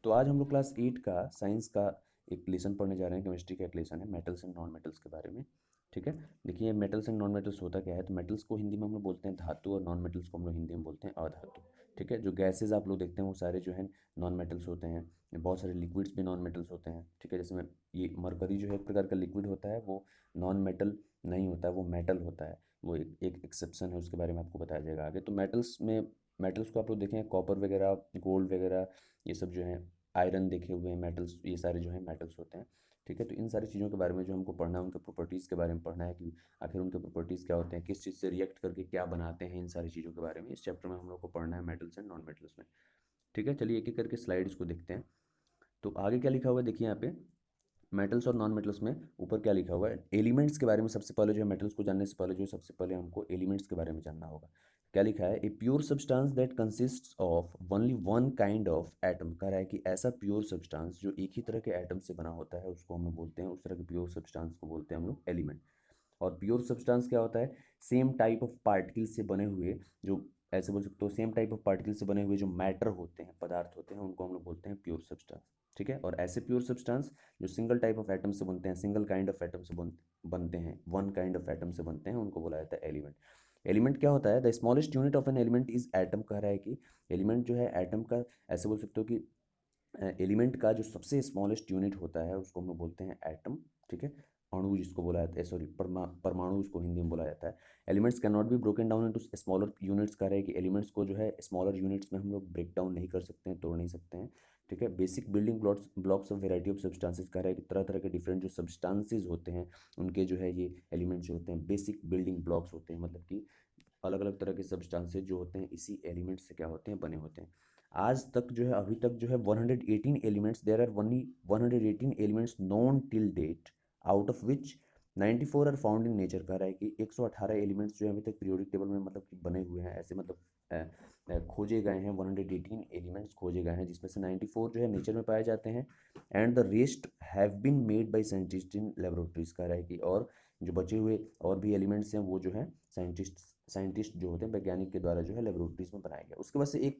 तो आज हम लोग क्लास 8 का साइंस का एक लेसन पढ़ने जा रहे हैं। केमिस्ट्री का एक लेसन है मेटल्स एंड नॉन मेटल्स के बारे में। ठीक है, देखिए मेटल्स एंड नॉन मेटल्स होता क्या है। तो मेटल्स को हिंदी में हम लोग बोलते हैं धातु और नॉन मेटल्स को हम लोग हिंदी में बोलते हैं अधातु। ठीक है, जो गैसेज आप लोग देखते हैं वो सारे जो है नॉन मेटल्स होते हैं। बहुत सारे लिक्विड्स भी नॉन मेटल्स होते हैं। ठीक है, जैसे में ये मरकरी जो है एक प्रकार का लिक्विड होता है, वो नॉन मेटल नहीं होता है, वो मेटल होता है। वो एक एक्सेप्शन है, उसके बारे में आपको बताया जाएगा आगे। तो मेटल्स को आप लोग देखें, कॉपर वगैरह, गोल्ड वगैरह, ये सब जो है आयरन देखे हुए हैं, मेटल्स, ये सारे जो है मेटल्स होते हैं। ठीक है, तो इन सारी चीज़ों के बारे में जो हमको पढ़ना है, उनके प्रॉपर्टीज़ के बारे में पढ़ना है कि आखिर उनके प्रॉपर्टीज़ क्या होते हैं, किस चीज़ से रिएक्ट करके क्या बनाते हैं, इन सारी चीज़ों के बारे में इस चैप्टर में हम लोग को पढ़ना है मेटल्स एंड नॉन मेटल्स में। ठीक है, चलिए एक एक करके स्लाइड्स को देखते हैं। तो आगे क्या लिखा हुआ है देखिए यहाँ पे, मेटल्स और नॉन मेटल्स में ऊपर क्या लिखा हुआ है। एलिमेंट्स के बारे में सबसे पहले जो है, मेटल्स को जानने से पहले जो है सबसे पहले हमको एलिमेंट्स के बारे में जानना होगा। क्या लिखा है, a pure substance that consists of only one kind of atom. कह रहा है कि ऐसा प्योर सब्सटेंस जो एक ही तरह के एटम से बना होता है, उसको हम लोग बोलते हैं, उस तरह के प्योर सब्सटेंस को बोलते हैं हम लोग एलिमेंट। और प्योर सब्सटेंस क्या होता है, सेम टाइप ऑफ पार्टिकल से बने हुए, जो ऐसे बोल सकते हो सेम टाइप ऑफ पार्टिकल से बने हुए जो मैटर होते हैं, पदार्थ होते हैं, उनको हम लोग बोलते हैं प्योर सब्सटेंस। ठीक है, और ऐसे प्योर सब्सटेंस जो सिंगल टाइप ऑफ एटम से बनते हैं, सिंगल काइंड ऑफ एटम से बनते हैं, वन काइंड ऑफ एटम से बनते हैं, उनको बोला जाता है एलिमेंट। एलिमेंट क्या होता है, the smallest unit of an element is atom. कह रहा है कि एलिमेंट जो है एटम का, ऐसे बोल सकते हो कि एलिमेंट का जो सबसे स्मॉलेस्ट यूनिट होता है उसको हम लोग बोलते हैं एटम। ठीक है, अणु जिसको बोला जाता है, सॉरी परमाणु उसको हिंदी में बोला जाता है। Elements can not be broken down into smaller units. कह रहे हैं कि एलिमेंट्स को जो है स्मॉलर यूनिट्स में हम लोग ब्रेक डाउन नहीं कर सकते हैं, तोड़ नहीं सकते हैं। ठीक है, basic building blocks of variety of substances. कह रहा है कि तरह तरह के डिफरेंट जो सब्सटेंसेस होते हैं, उनके जो है ये एलिमेंट्स जो होते हैं बेसिक बिल्डिंग ब्लॉक्स होते हैं, मतलब कि अलग अलग तरह के सब्सटेंसेस जो होते हैं इसी एलिमेंट से क्या होते हैं, बने होते हैं। आज तक जो है, अभी तक जो है 118 elements, there are only 118 elements known till date, out of which 94 are found in nature. कह रहा है कि 118 एलिमेंट्स जो है अभी तक पीरियोडिक टेबल में मतलब कि बने हुए हैं, ऐसे मतलब खोजे गए हैं। 118 एलिमेंट्स खोजे गए हैं, जिसमें से 94 जो है नेचर में पाए जाते हैं, and the rest have been made by scientist in laboratories. कह रहा है कि और जो बचे हुए और भी एलिमेंट्स हैं वो जो है साइंटिस्ट जो होते हैं, वैज्ञानिक के द्वारा जो है लेबोरेटरीज में बनाया गया। उसके बाद से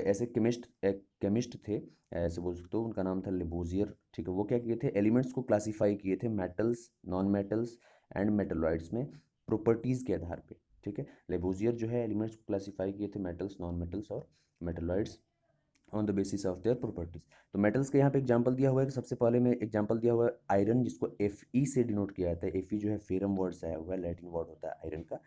ऐसे केमिस्ट थे, ऐसे बोल सकते हो, उनका नाम था लेबोजियर। ठीक है, वो क्या किए थे, एलिमेंट्स को क्लासीफाई किए थे metals, non metals and metalloids में, प्रॉपर्टीज़ के आधार पे। ठीक है, लेबोजियर जो है एलिमेंट्स को क्लासीफाई किए थे मेटल्स, नॉन मेटल्स और metalloids on the basis of their properties. तो मेटल्स के यहाँ पे एग्जांपल दिया हुआ है कि सबसे पहले में एग्जांपल दिया हुआ है आयरन, जिसको Fe से डिनोट किया जाता है। Fe जो है फेरम वर्ड से आया हुआ है, लैटिन वर्ड होता है आयरन का,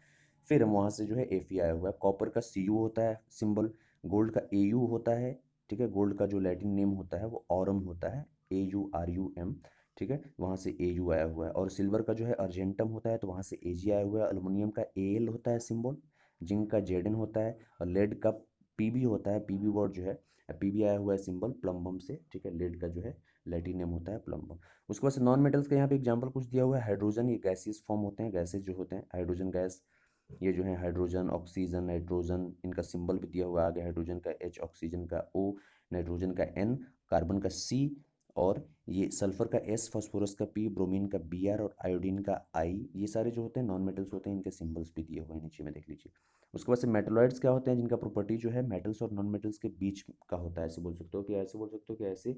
फेरम, वहाँ से जो है Fe आया हुआ है। कॉपर का Cu होता है सिंबल, गोल्ड का Au होता है। ठीक है, गोल्ड का जो लैटिन नेम होता है वो ऑरम होता है, AURUM। ठीक है, वहाँ से Au आया हुआ है। और सिल्वर का जो है अर्जेंटम होता है, तो वहाँ से Ag आया हुआ है। एल्युमिनियम का Al होता है सिंबल, जिंक का Zn होता है, और लेड का Pb होता है। Pb वर्ड जो है, पीबी आया हुआ है सिंबल प्लम्बम से। ठीक है, लेड का जो है लैटिन नेम होता है प्लम्बम। उसके बाद से नॉन मेटल्स का यहाँ पे एग्जांपल कुछ दिया हुआ है। हाइड्रोजन, ये गैसेस फॉर्म होते हैं, गैसेस जो होते हैं हाइड्रोजन गैस, ये जो है हाइड्रोजन, ऑक्सीजन, नाइट्रोजन, इनका सिंबल भी दिया हुआ है आगे। हाइड्रोजन का H, ऑक्सीजन का O, नाइट्रोजन का N, कार्बन का C, और ये सल्फर का S, फास्फोरस का P, ब्रोमीन का Br और आयोडीन का I। ये सारे जो होते हैं नॉन मेटल्स होते हैं, इनके सिंबल्स भी दिए हुए हैं नीचे में, देख लीजिए। उसके बाद से मेटलॉइड्स क्या होते हैं, जिनका प्रॉपर्टी जो है मेटल्स और नॉन मेटल्स के बीच का होता है। ऐसे बोल सकते हो कि ऐसे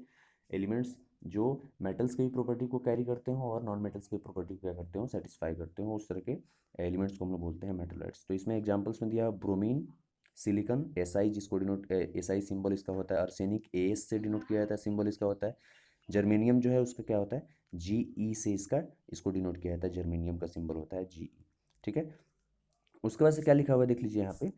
एलिमेंट्स जो मेटल्स की प्रॉपर्टी को कैरी करते हो और नॉन मेटल्स की प्रॉपर्टी को क्या करते हो, सेटिस्फाई करते हो, उस तरह के एलिमेंट्स को हम लोग बोलते हैं मेटलॉइड्स। तो इसमें एग्जांपल्स में दिया ब्रोमीन, सिलिकॉन, SI, जिसको डिनोट SI सिंबल इसका होता है। आर्सेनिक AS से डिनोट किया जाता है, सिंबल इसका होता है। जर्मेनियम जो है उसका क्या होता है, GE से इसको डिनोट किया जाता है, जर्मेनियम का सिंबल होता है GE। ठीक है, उसके बाद से क्या लिखा हुआ है देख लीजिए यहाँ पे,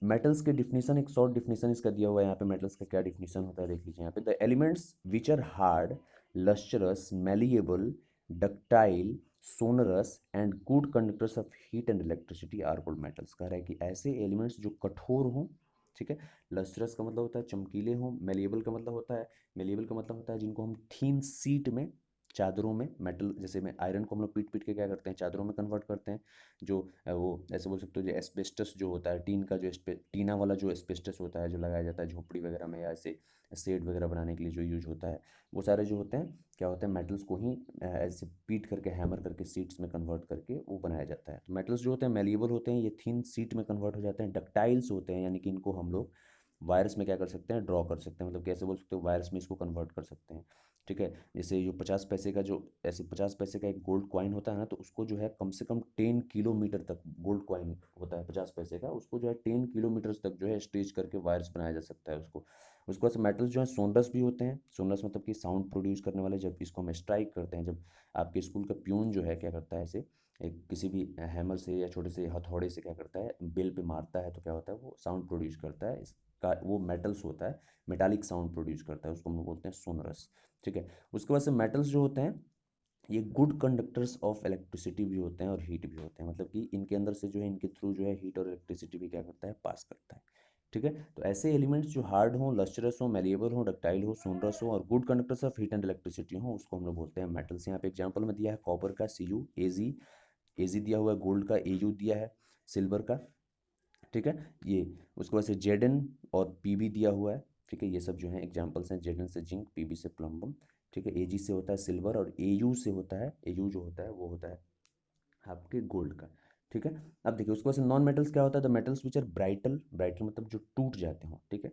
मेटल्स के डिफिनीशन, एक शॉर्ट डिफिनीशन इसका दिया हुआ है यहाँ पे। मेटल्स का क्या डिफिनीशन होता है देख लीजिए यहाँ पे, the elements which are hard, lustrous, malleable, ductile, sonorous and good conductors of heat and electricity are called metals. कह रहा है कि ऐसे एलिमेंट्स जो कठोर हों, ठीक है, लस्टरस का मतलब होता है चमकीले हों, मेलिएबल का मतलब होता है जिनको हम थीन सीट में, चादरों में, मेटल जैसे में आयरन को हम लोग पीट पीट के क्या करते हैं, चादरों में कन्वर्ट करते हैं। जो वो ऐसे बोल सकते हो, जो एस्बेस्टस जो होता है, टीन का जो टीना वाला जो एस्बेस्टस होता है, जो लगाया जाता है झोपड़ी वगैरह में या ऐसे शेड वगैरह बनाने के लिए जो यूज होता है, वो सारे जो होते हैं क्या होते हैं, मेटल्स को ही ऐसे पीट करके, हैमर करके, सीट्स में कन्वर्ट करके वो बनाया जाता है। तो मेटल्स जो होते हैं मेलिएबल होते हैं, ये थिन सीट में कन्वर्ट हो जाते हैं। डक्टाइल्स होते हैं, यानी कि इनको हम लोग वायरस में क्या कर सकते हैं, ड्रॉ कर सकते हैं, मतलब कैसे बोल सकते हो, वायरस में इसको कन्वर्ट कर सकते हैं। ठीक है, जैसे जो 50 पैसे का जो ऐसे 50 पैसे का एक गोल्ड कॉइन होता है ना, तो उसको जो है कम से कम 10 किलोमीटर तक गोल्ड कॉइन होता है 50 पैसे का, उसको जो है 10 किलोमीटर तक जो है स्ट्रेच करके वायरस बनाया जा सकता है उसको। उसके बाद मेटल्स जो है सोनरस भी होते हैं। सोनरस मतलब कि साउंड प्रोड्यूस करने वाले, जब इसको हम स्ट्राइक करते हैं, जब आपके स्कूल का प्यून जो है क्या करता है, ऐसे एक किसी भी हैमर से या छोटे से हथौड़े से क्या करता है, बेल पे मारता है, तो क्या होता है, वो साउंड प्रोड्यूस करता है, इसका वो मेटल्स होता है, मेटालिक साउंड प्रोड्यूस करता है, उसको हम लोग बोलते हैं सोनरस। ठीक है, उसके बाद से मेटल्स जो होते हैं ये गुड कंडक्टर्स ऑफ इलेक्ट्रिसिटी भी होते हैं और हीट भी होते हैं, मतलब कि इनके अंदर से जो है, इनके थ्रू जो है हीट और इलेक्ट्रिसिटी भी क्या करता है, पास करता है। ठीक है, तो ऐसे एलिमेंट्स जो हार्ड हो, लस्टरस हो, मेलिएबल हो, डक्टाइल हो, सोनरस हो और good conductors of heat and electricity हो, उसको हम लोग बोलते हैं मेटल्स। यहाँ पे एग्जांपल में दिया है कॉपर का Cu, एजी दिया हुआ है, गोल्ड का Au दिया है, सिल्वर का। ठीक है, ये उसके बाद से Zn और Pb दिया हुआ है। ठीक है, ये सब जो है एग्जांपल्स हैं, Zn से जिंक, Pb से प्लम्बम। ठीक है, Ag से होता है सिल्वर और Au से होता है, Au जो होता है वो होता है आपके गोल्ड का। ठीक है, अब देखिए उसके बाद से नॉन मेटल्स क्या होता है, द मेटल्स विच आर ब्राइटल, ब्राइटल मतलब जो टूट जाते हो। ठीक है,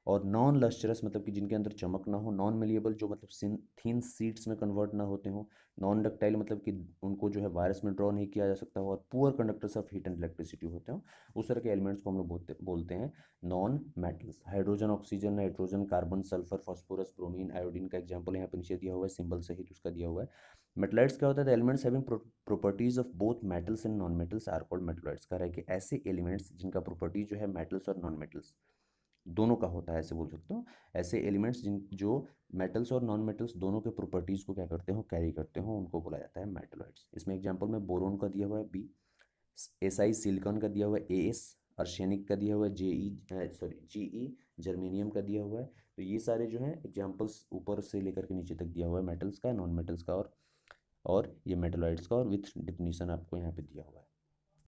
और नॉन लस्टरस मतलब कि जिनके अंदर चमक ना हो, नॉन मेलिएबल जो मतलब थिन सीड्स में कन्वर्ट ना होते हो, नॉन डक्टाइल मतलब कि उनको जो है वायरस में ड्रॉ नहीं किया जा सकता हो, और poor conductors of heat and electricity होते हो, उस तरह के एलिमेंट्स को हम लोग बोलते हैं non metals. Hydrogen, oxygen, nitrogen, carbon, sulphur, phosphorus, bromine, iodine का एग्जाम्पल यहाँ पे नीचे दिया हुआ है, सिंबल सहित उसका दिया हुआ है। मेटलाइट्स क्या होता है, the elements having properties of both metals and non metals are called metalloids. कह रहा है कि ऐसे एलिमेंट्स जिनका प्रॉपर्टी जो है मेटल्स और नॉन मेटल्स दोनों का होता है, ऐसे बोल सकते हो, ऐसे एलिमेंट्स जिन जो मेटल्स और नॉन मेटल्स दोनों के प्रॉपर्टीज को क्या करते हो, कैरी करते हो, उनको बोला जाता है मेटलॉइड्स। इसमें एग्जांपल में बोरोन का दिया हुआ है बी, एसआई सिलिकॉन का दिया हुआ है एएस, आर्सेनिक का दिया हुआ है जीई, जर्मेनियम का दिया हुआ है। तो ये सारे जो हैं एग्जांपल्स ऊपर से लेकर के नीचे तक दिया हुआ है मेटल्स का, नॉन मेटल्स का, और ये मेटलॉइड्स का, और विथ डिफिनीशन आपको यहाँ पे दिया हुआ है।